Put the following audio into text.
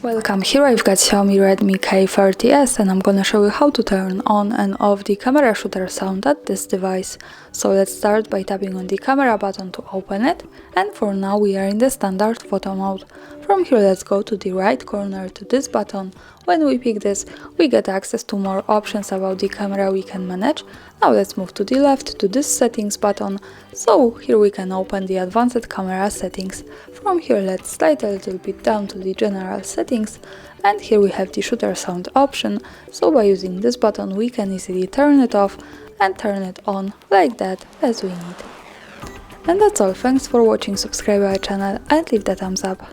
Welcome, here I've got Xiaomi Redmi K30S and I'm gonna show you how to turn on and off the camera shooter sound at this device. So let's start by tapping on the camera button to open it, and for now we are in the standard photo mode. From here let's go to the right corner to this button. When we pick this, we get access to more options about the camera we can manage. Now let's move to the left to this settings button. So here we can open the advanced camera settings. From here let's slide a little bit down to the general settings, and here we have the shooter sound option. So by using this button we can easily turn it off and turn it on like that as we need. And that's all, thanks for watching, subscribe our channel and leave the thumbs up.